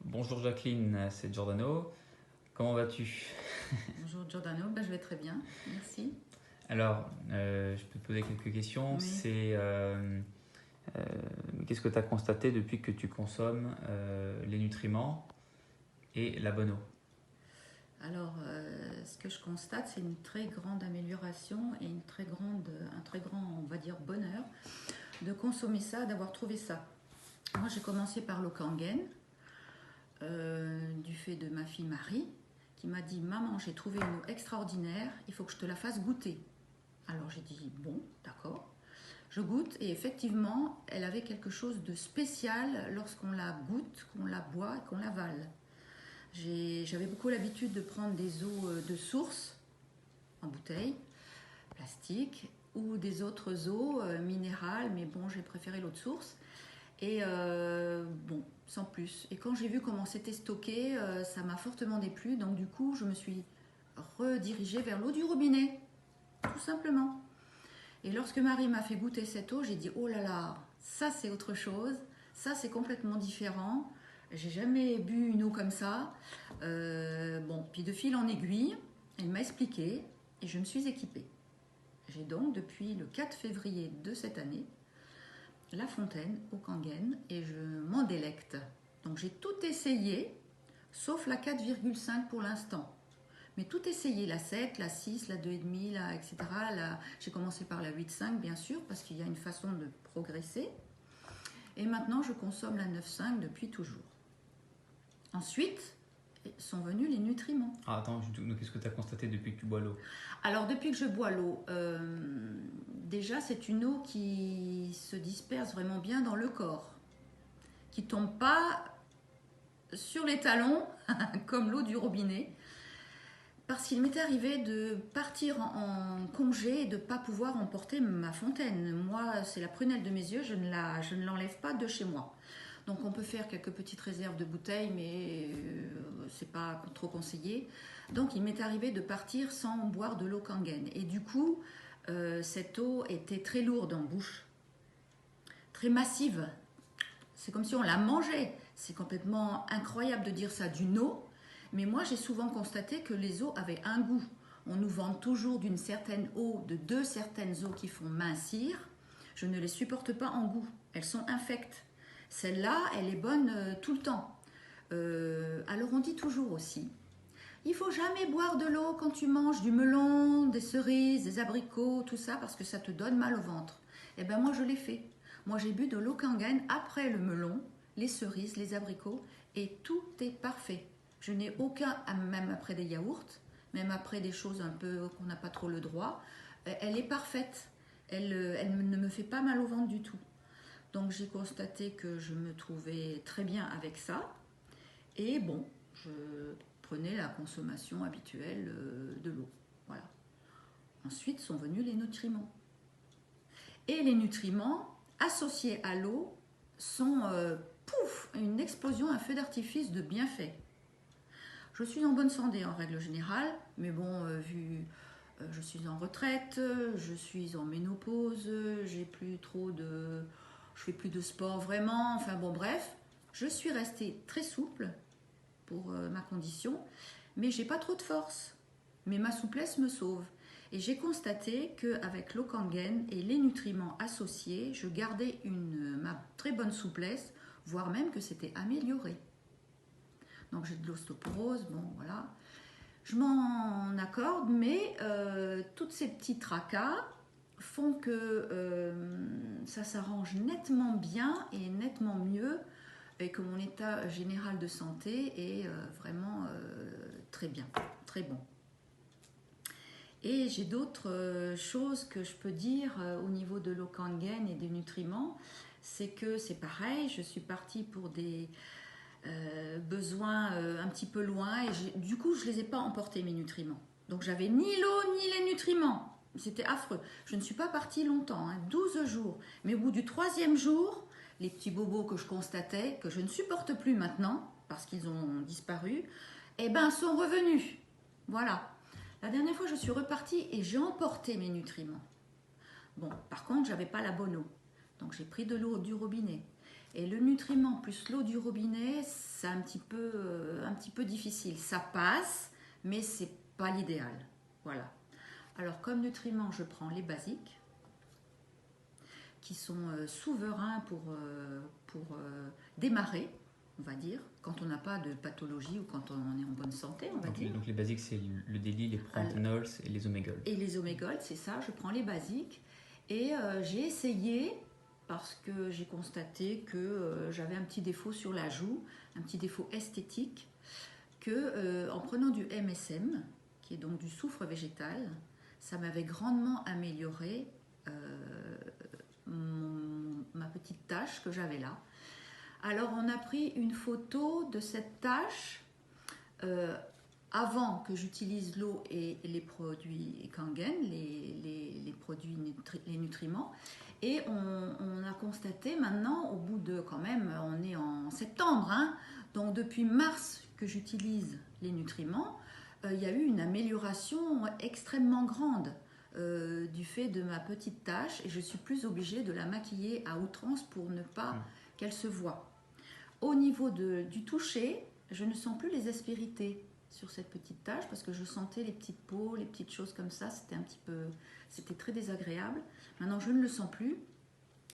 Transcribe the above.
Bonjour Jacqueline, c'est Giordano. Comment vas-tu? Bonjour Giordano, je vais très bien, merci. Alors, je peux te poser quelques questions. Oui. Euh, Qu'est-ce que tu as constaté depuis que tu consommes les nutriments et la bonne eau? Alors, ce que je constate, c'est une très grande amélioration et un très grand, on va dire, bonheur de consommer ça, d'avoir trouvé ça. Moi, j'ai commencé par le Kangen, du fait de ma fille Marie, qui m'a dit: Maman, j'ai trouvé une eau extraordinaire, il faut que je te la fasse goûter. Alors j'ai dit: Bon, d'accord. Je goûte et effectivement, elle avait quelque chose de spécial lorsqu'on la goûte, qu'on la boit et qu'on l'avale. J'avais beaucoup l'habitude de prendre des eaux de source en bouteille, plastique, ou des autres eaux minérales, mais bon, j'ai préféré l'eau de source. Et bon, sans plus. Et quand j'ai vu comment c'était stocké, ça m'a fortement déplu. Donc du coup, je me suis redirigée vers l'eau du robinet, tout simplement. Et lorsque Marie m'a fait goûter cette eau, j'ai dit: oh là là, ça c'est autre chose, ça c'est complètement différent. J'ai jamais bu une eau comme ça. Bon, puis de fil en aiguille, elle m'a expliqué et je me suis équipée. J'ai donc, depuis le 4 février de cette année, la fontaine au Kangen et je m'en délecte. Donc j'ai tout essayé, sauf la 4,5 pour l'instant. Mais tout essayé, la 7, la 6, la 2,5, etc. J'ai commencé par la 8,5 bien sûr, parce qu'il y a une façon de progresser. Et maintenant, je consomme la 9,5 depuis toujours. Ensuite, sont venus les nutriments. Ah, attends, qu'est-ce que tu as constaté depuis que tu bois l'eau? Alors, depuis que je bois l'eau, déjà, c'est une eau qui se disperse vraiment bien dans le corps, qui tombe pas sur les talons, comme l'eau du robinet. Parce qu'il m'est arrivé de partir en congé et de ne pas pouvoir emporter ma fontaine. Moi, c'est la prunelle de mes yeux, je ne l'enlève pas de chez moi. Donc on peut faire quelques petites réserves de bouteilles, mais c'est pas trop conseillé. Donc il m'est arrivé de partir sans boire de l'eau Kangen. Et du coup, cette eau était très lourde en bouche, très massive. C'est comme si on la mangeait. C'est complètement incroyable de dire ça d'une eau. Mais moi, j'ai souvent constaté que les eaux avaient un goût. On nous vend toujours d'une certaine eau, de deux certaines eaux qui font mincir. Je ne les supporte pas en goût. Elles sont infectes. Celle-là, elle est bonne tout le temps. Alors on dit toujours aussi, il faut jamais boire de l'eau quand tu manges du melon, des cerises, des abricots, tout ça, parce que ça te donne mal au ventre. Eh bien moi je l'ai fait. Moi j'ai bu de l'eau Kangen après le melon, les cerises, les abricots, et tout est parfait. Je n'ai aucun, même après des yaourts, même après des choses un peu qu'on n'a pas trop le droit, elle est parfaite. Elle ne me fait pas mal au ventre du tout. Donc j'ai constaté que je me trouvais très bien avec ça. Et bon, je prenais la consommation habituelle de l'eau. Voilà. Ensuite sont venus les nutriments. Et les nutriments associés à l'eau sont pouf, une explosion, un feu d'artifice de bienfaits. Je suis en bonne santé en règle générale, mais bon, vu je suis en retraite, je suis en ménopause, j'ai plus trop de, je fais plus de sport vraiment. Enfin bon, bref, je suis restée très souple pour ma condition, mais j'ai pas trop de force. Mais ma souplesse me sauve. Et j'ai constaté qu'avec l'Okangen et les nutriments associés, je gardais ma très bonne souplesse, voire même que c'était amélioré. Donc j'ai de l'ostéoporose, bon voilà. Je m'en accorde, mais tous ces petits tracas font que ça s'arrange nettement bien et nettement mieux et que mon état général de santé est vraiment très bien, très bon. Et j'ai d'autres choses que je peux dire au niveau de l'Okangen et des nutriments. C'est que c'est pareil, je suis partie pour des besoins un petit peu loin et du coup je ne les ai pas emportés mes nutriments. Donc j'avais ni l'eau ni les nutriments. C'était affreux. Je ne suis pas partie longtemps, 12 jours. Mais au bout du troisième jour, les petits bobos que je constatais, que je ne supporte plus maintenant, parce qu'ils ont disparu, eh ben sont revenus. Voilà. La dernière fois, je suis repartie et j'ai emporté mes nutriments. Bon, par contre, j'avais pas la bonne eau. Donc j'ai pris de l'eau du robinet. Et le nutriment plus l'eau du robinet, c'est un petit peu difficile. Ça passe, mais c'est pas l'idéal. Voilà. Alors comme nutriments, je prends les basiques, qui sont souverains pour démarrer, on va dire, quand on n'a pas de pathologie ou quand on est en bonne santé, on va dire. Donc les basiques, c'est le délit, les propanthenols et les omégols. Et les omégols, c'est ça, je prends les basiques. Et j'ai essayé, parce que j'ai constaté que j'avais un petit défaut sur la joue, un petit défaut esthétique, que en prenant du MSM, qui est donc du soufre végétal, ça m'avait grandement amélioré ma petite tache que j'avais là. Alors on a pris une photo de cette tache avant que j'utilise l'eau et les produits Kangen, les produits les nutriments. Et on a constaté maintenant, au bout de quand même, on est en septembre, hein, donc depuis mars que j'utilise les nutriments, il y a eu une amélioration extrêmement grande du fait de ma petite tache et je suis plus obligée de la maquiller à outrance pour ne pas qu'elle se voie. Au niveau du toucher, je ne sens plus les aspérités sur cette petite tache parce que je sentais les petites peaux, les petites choses comme ça, c'était très désagréable. Maintenant, je ne le sens plus.